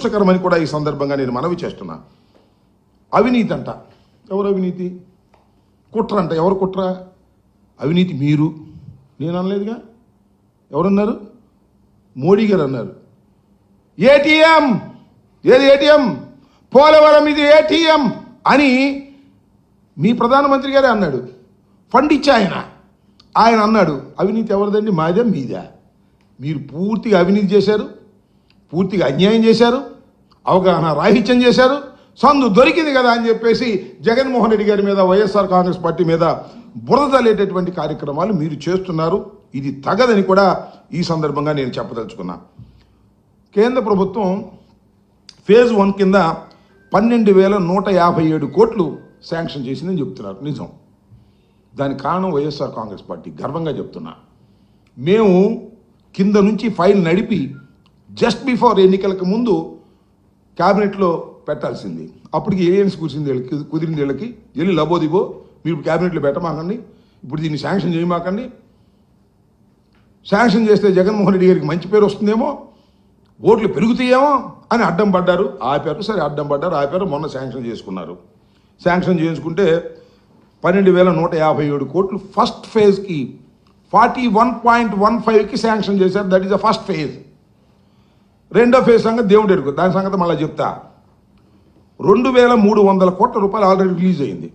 దురదృష్టకరమని కూడా ఈ సందర్భంగా నేను మనవి చేస్తున్నా. అవినీతి అంట. ఎవరు అవినీతి? కుట్ర అంట. ఎవరు కుట్ర? అవినీతి మీరు, నేను అనలేదుగా. ఎవరన్నారు? మోడీ గారు అన్నారు. ఏటీఎం, ఏది ఏటీఎం? పోలవరం ఇది ఏటీఎం అని మీ ప్రధానమంత్రి గారే అన్నాడు. ఫండ్ ఇచ్చా ఆయన అన్నాడు. అవినీతి ఎవరిదండి? మాదే మీదా? మీరు పూర్తిగా అవినీతి చేశారు, పూర్తిగా అన్యాయం చేశారు, అవగాహన రాహిత్యం చేశారు. సందు దొరికింది కదా అని చెప్పేసి జగన్మోహన్ రెడ్డి గారి మీద, వైఎస్ఆర్ కాంగ్రెస్ పార్టీ మీద బురద జల్లేటటువంటి కార్యక్రమాలు మీరు చేస్తున్నారు. ఇది తగదని కూడా ఈ సందర్భంగా నేను చెప్పదలుచుకున్నా. కేంద్ర ప్రభుత్వం ఫేజ్ 1 కింద 12,157 కోట్లు శాంక్షన్ చేసిందని చెప్తున్నారు. నిజం. దానికి కారణం వైఎస్ఆర్ కాంగ్రెస్ పార్టీ. గర్వంగా చెప్తున్నా. మేము కింద నుంచి ఫైల్ నడిపి జస్ట్ బిఫోర్ ఎన్నికలకు ముందు క్యాబినెట్లో పెట్టాల్సింది. అప్పటికి ఏలియన్స్ కుదిరింది వీళ్ళకి. వెళ్ళి లబోదిబో మీరు క్యాబినెట్లో పెట్టమాకండి, ఇప్పుడు దీన్ని శాంక్షన్ చేయమాకండి, శాంక్షన్ చేస్తే జగన్మోహన్ రెడ్డి గారికి మంచి పేరు వస్తుందేమో, ఓట్లు పెరుగుతాయేమో అని అడ్డం పడ్డారు. ఆపారు. సరే అడ్డం పడ్డారు, ఆపారు. మొన్న శాంక్షన్ చేసుకున్నారు. శాంక్షన్ చేసుకుంటే 12,157 కోట్లు ఫస్ట్ ఫేజ్కి 41.15కి శాంక్షన్ చేశారు. That is the first phase. రెండో ఫేజ్ సంగతి దేవుడు ఎరుగు, దాని సంగతి మళ్ళీ చెప్తా. 2,300 కోట్ల రూపాయలు ఆల్రెడీ రిలీజ్ అయింది.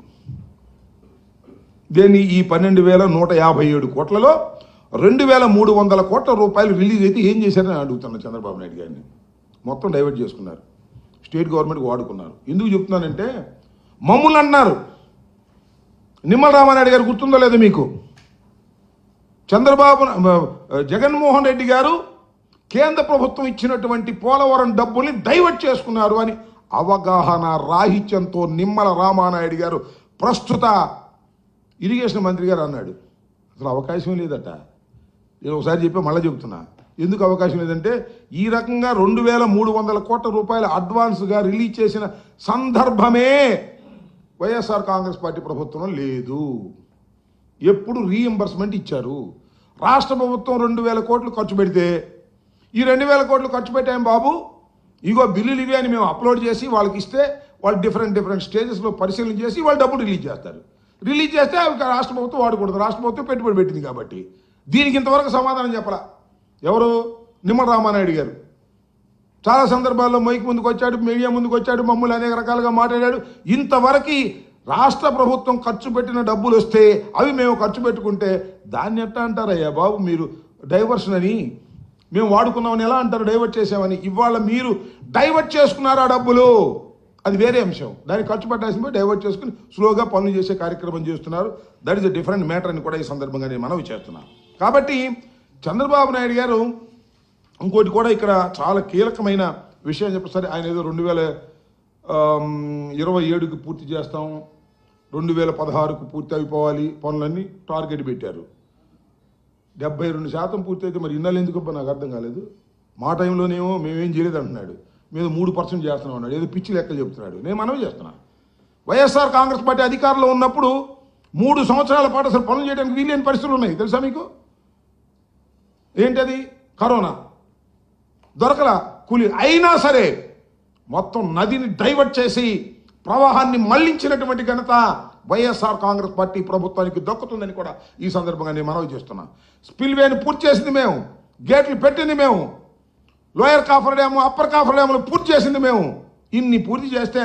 దేన్ని? ఈ 12,157 కోట్లలో 2,300 కోట్ల రూపాయలు రిలీజ్ అయితే ఏం చేశారని అడుగుతున్నా చంద్రబాబు నాయుడు గారిని. మొత్తం డైవర్ట్ చేసుకున్నారు, స్టేట్ గవర్నమెంట్కి వాడుకున్నారు. ఎందుకు చెప్తున్నానంటే, మమ్మల్ని అన్నారు. నిమ్మల రామానాయుడు గారు గుర్తుందో లేదో మీకు? జగన్మోహన్ రెడ్డి గారు కేంద్ర ప్రభుత్వం ఇచ్చినటువంటి పోలవరం డబ్బుల్ని డైవర్ట్ చేసుకున్నారు అని అవగాహన రాహిత్యంతో నిమ్మల రామానాయుడు గారు ప్రస్తుత ఇరిగేషన్ మంత్రి గారు అన్నాడు. అసలు అవకాశం లేదట. నేను ఒకసారి చెప్పి మళ్ళీ చెప్తున్నా. ఎందుకు అవకాశం లేదంటే, ఈ రకంగా 2,300 కోట్ల రూపాయలు అడ్వాన్స్గా రిలీజ్ చేసిన సందర్భమే వైఎస్ఆర్ కాంగ్రెస్ పార్టీ ప్రభుత్వం లేదు. ఎప్పుడు రీఎంబర్స్మెంట్ ఇచ్చారు. రాష్ట్ర ప్రభుత్వం 2,000 కోట్లు ఖర్చు పెడితే, ఈ 2,000 కోట్లు ఖర్చు పెట్టాం బాబు, ఇగో బిల్లులు ఇవి అని మేము అప్లోడ్ చేసి వాళ్ళకి ఇస్తే, వాళ్ళు డిఫరెంట్ స్టేజెస్లో పరిశీలన చేసి వాళ్ళు డబ్బులు రిలీజ్ చేస్తారు. రిలీజ్ చేస్తే అవి రాష్ట్ర ప్రభుత్వం వాడకూడదు. రాష్ట్ర ప్రభుత్వం పెట్టుబడి పెట్టింది కాబట్టి. దీనికి ఇంతవరకు సమాధానం చెప్పలా. ఎవరు? నిమ్మల రామానాయుడు గారు. చాలా సందర్భాల్లో మైక్ ముందుకు వచ్చాడు, మీడియా ముందుకు వచ్చాడు, మమ్మల్ని అనేక రకాలుగా మాట్లాడాడు. ఇంతవరకు రాష్ట్ర ప్రభుత్వం ఖర్చు పెట్టిన డబ్బులు వస్తే అవి మేము ఖర్చు పెట్టుకుంటే దాన్ని ఎట్లా అంటారయ్యా బాబు మీరు డైవర్షన్ అని? మేము వాడుకున్నామని ఎలా అంటారు? డైవర్ట్ చేసామని. ఇవాళ మీరు డైవర్ట్ చేసుకున్నారు ఆ డబ్బులు, అది వేరే అంశం. దాన్ని ఖర్చు పెట్టాల్సిందే డైవర్ట్ చేసుకుని స్లోగా పనులు చేసే కార్యక్రమం చేస్తున్నారు. That is a different matter అని కూడా ఈ సందర్భంగా నేను మనవి చేస్తున్నాను. కాబట్టి చంద్రబాబు నాయుడు గారు ఇంకోటి కూడా ఇక్కడ చాలా కీలకమైన విషయం చెప్పేసరి, ఆయన ఏదో 2027కి పూర్తి చేస్తాం, 2016కు పూర్తి అయిపోవాలి పనులన్నీ టార్గెట్ పెట్టారు. 72% పూర్తి అయితే మరి ఇన్నాళ్ళు ఎందుకు నాకు అర్థం కాలేదు. మా టైంలోనేమో మేమేం చేయలేదు అంటున్నాడు, మేము 3% చేస్తున్నాం అన్నాడు. ఏదో పిచ్చి లెక్కలు చెప్తున్నాడు. నేను మనవి చేస్తున్నా, వైఎస్ఆర్ కాంగ్రెస్ పార్టీ అధికారంలో ఉన్నప్పుడు 3 సంవత్సరాల పాటు అసలు పనులు చేయడానికి వీలైన పరిస్థితులు ఉన్నాయి. తెలుసా మీకు? ఏంటది? కరోనా దొరకల కూలీ. అయినా సరే మొత్తం నదిని డైవర్ట్ చేసి ప్రవాహాన్ని మళ్లించినటువంటి ఘనత వైఎస్ఆర్ కాంగ్రెస్ పార్టీ ప్రభుత్వానికి దక్కుతుందని కూడా ఈ సందర్భంగా నేను మనవి చేస్తున్నా. స్పిల్వేని పూర్తి చేసింది మేము, గేట్లు పెట్టింది మేము, lower copper dam, upper copper డ్యాములు పూర్తి చేసింది మేము. ఇన్ని పూర్తి చేస్తే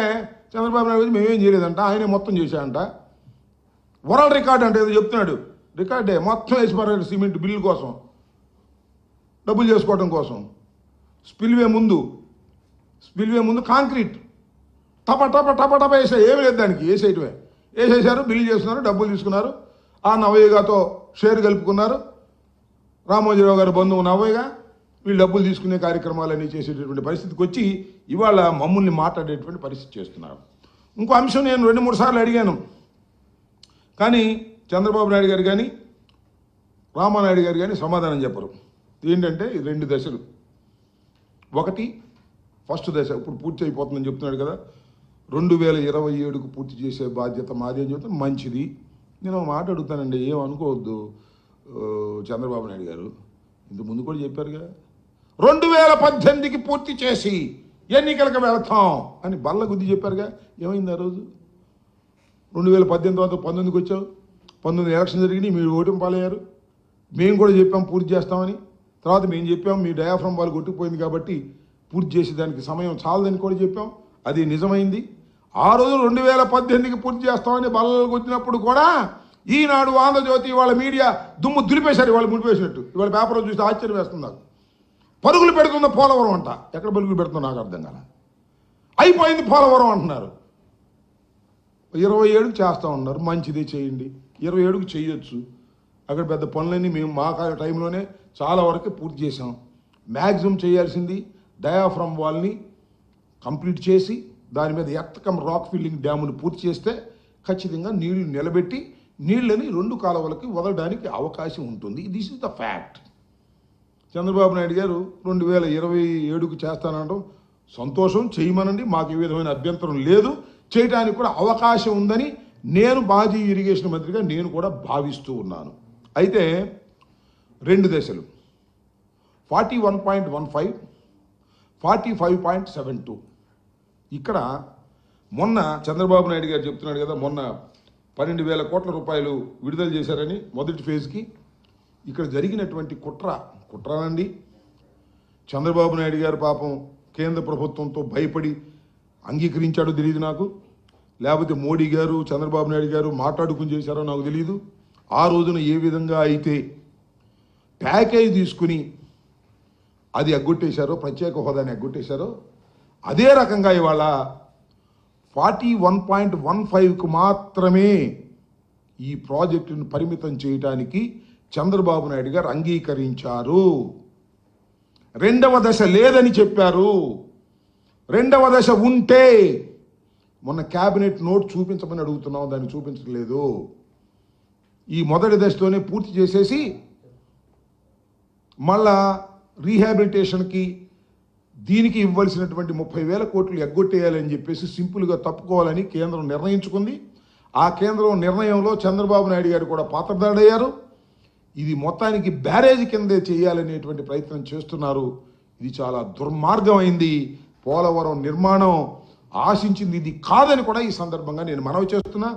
చంద్రబాబు నాయుడు మేమేం చేయలేదంట, ఆయనే మొత్తం చేశాడంట. వరల్డ్ రికార్డ్ అంటే ఏదో చెప్తున్నాడు. రికార్డే మొత్తం వేసి పారాడు సిమెంట్ బిల్లు కోసం, డబ్బులు చేసుకోవడం కోసం. స్పిల్వే ముందు కాంక్రీట్ టప టప టప టప వేసారు. ఏమి లేదు దానికి, వేసేయటమే. వేసేసారు, బిల్లు చేస్తున్నారు, డబ్బులు తీసుకున్నారు. ఆ నవయ్యగాతో షేర్ కలుపుకున్నారు. రామోజీరావు గారు బంధువు నవయ్యగా వీళ్ళు డబ్బులు తీసుకునే కార్యక్రమాలన్నీ చేసేటటువంటి పరిస్థితికి వచ్చి ఇవాళ మమ్మల్ని మాట్లాడేటువంటి పరిస్థితి చేస్తున్నారు. ఇంకో అంశం నేను 2-3 సార్లు అడిగాను, కానీ చంద్రబాబు నాయుడు గారు కానీ రామానాయుడు గారు కానీ సమాధానం చెప్పరు. ఏంటంటే 2 దశలు. ఒకటి ఫస్ట్ దశ ఇప్పుడు పూర్తి అయిపోతుందని చెప్తున్నాడు కదా, 2027కు పూర్తి చేసే బాధ్యత మాది అని చెప్తాను. మంచిది. నేను ఒక మాట అడుగుతానండి, ఏమనుకోవద్దు చంద్రబాబు నాయుడు గారు, ఇంత ముందు కూడా చెప్పారుగా, 2018కి పూర్తి చేసి ఎన్నికలకు వెళతాం అని బల్ల గుద్ది చెప్పారుగా. ఏమైంది ఆ రోజు? 2018 తర్వాత 19కి వచ్చావు, 19 ఎలక్షన్ జరిగినాయి, మీరు ఓటమి పాలయ్యారు. మేము కూడా చెప్పాం పూర్తి చేస్తామని. తర్వాత మేము చెప్పాం మీ డయాఫ్రమ్ వాళ్ళు కొట్టుకుపోయింది కాబట్టి పూర్తి చేసేదానికి సమయం చాలదని కూడా చెప్పాం. అది నిజమైంది. ఆ రోజు 2018కి పూర్తి చేస్తామని బల్లలకు వచ్చినప్పుడు కూడా ఈనాడు, ఆంధ్రజ్యోతి వాళ్ళ మీడియా దుమ్ము దులిపేశారు. వాళ్ళు ముడిపేసినట్టు. ఇవాళ పేపర్లో చూస్తే ఆశ్చర్యం వేస్తుంది నాకు. పరుగులు పెడుతున్న పోలవరం అంట. ఎక్కడ పరుగులు పెడుతుందో నాకు అర్థం కాల. అయిపోయింది పోలవరం అంటున్నారు. 27కి చేస్తూ ఉన్నారు. మంచిదే, చేయండి. 27కి చేయొచ్చు. అక్కడ పెద్ద పనులన్నీ మేము మా టైంలోనే చాలా వరకు పూర్తి చేసాం. మ్యాక్సిమం చేయాల్సింది డయాఫ్రమ్ వాల్ని కంప్లీట్ చేసి దాని మీద ఎత్తకం రాక్ ఫిల్లింగ్ డ్యామును పూర్తి చేస్తే ఖచ్చితంగా నీళ్లు నిలబెట్టి నీళ్ళని 2 కాలువలకి వదలడానికి అవకాశం ఉంటుంది. This is the fact. Chandrababu Naidu గారు 2027కు చేస్తానంటాం. సంతోషం, చేయమనండి. మాకు ఏ విధమైన అభ్యంతరం లేదు. చేయడానికి కూడా అవకాశం ఉందని నేను మాజీ ఇరిగేషన్ మంత్రిగా నేను కూడా భావిస్తూ ఉన్నాను. అయితే 2 దశలు 41.15, 45.72. ఇక్కడ మొన్న చంద్రబాబు నాయుడు గారు చెప్తున్నాడు కదా, మొన్న 12,000 కోట్ల రూపాయలు విడుదల చేశారని మొదటి ఫేజ్కి. ఇక్కడ జరిగినటువంటి కుట్రనండి. చంద్రబాబు నాయుడు గారు పాపం కేంద్ర ప్రభుత్వంతో భయపడి అంగీకరించాడో తెలియదు నాకు, లేకపోతే మోడీ గారు చంద్రబాబు నాయుడు గారు మాట్లాడుకుని చేశారో నాకు తెలియదు. ఆ రోజున ఏ విధంగా అయితే ప్యాకేజ్ తీసుకుని అది ఎగ్గొట్టేశారో, ప్రత్యేక హోదాని ఎగ్గొట్టేశారో, అదే రకంగా ఇవాళ 41.15కు మాత్రమే ఈ ప్రాజెక్టును పరిమితం చేయడానికి చంద్రబాబు నాయుడు గారు అంగీకరించారు. 2వ దశ లేదని చెప్పారు. 2వ దశ ఉంటే మొన్న క్యాబినెట్ నోట్ చూపించమని అడుగుతున్నాం, దాన్ని చూపించలేదు. ఈ మొదటి దశతోనే పూర్తి చేసేసి మళ్ళా రీహాబిలిటేషన్కి దీనికి ఇవ్వాల్సినటువంటి 30,000 కోట్లు ఎగ్గొట్టేయాలని చెప్పేసి సింపుల్గా తప్పుకోవాలని కేంద్రం నిర్ణయించుకుంది. ఆ కేంద్రం నిర్ణయంలో చంద్రబాబు నాయుడు గారు కూడా పాత్రధారుడయ్యారు. ఇది మొత్తానికి బ్యారేజ్ కిందే చేయాలనేటువంటి ప్రయత్నం చేస్తున్నారు. ఇది చాలా దుర్మార్గమైంది. పోలవరం నిర్మాణం ఆశించింది ఇది కాదని కూడా ఈ సందర్భంగా నేను మనవి చేస్తున్నా.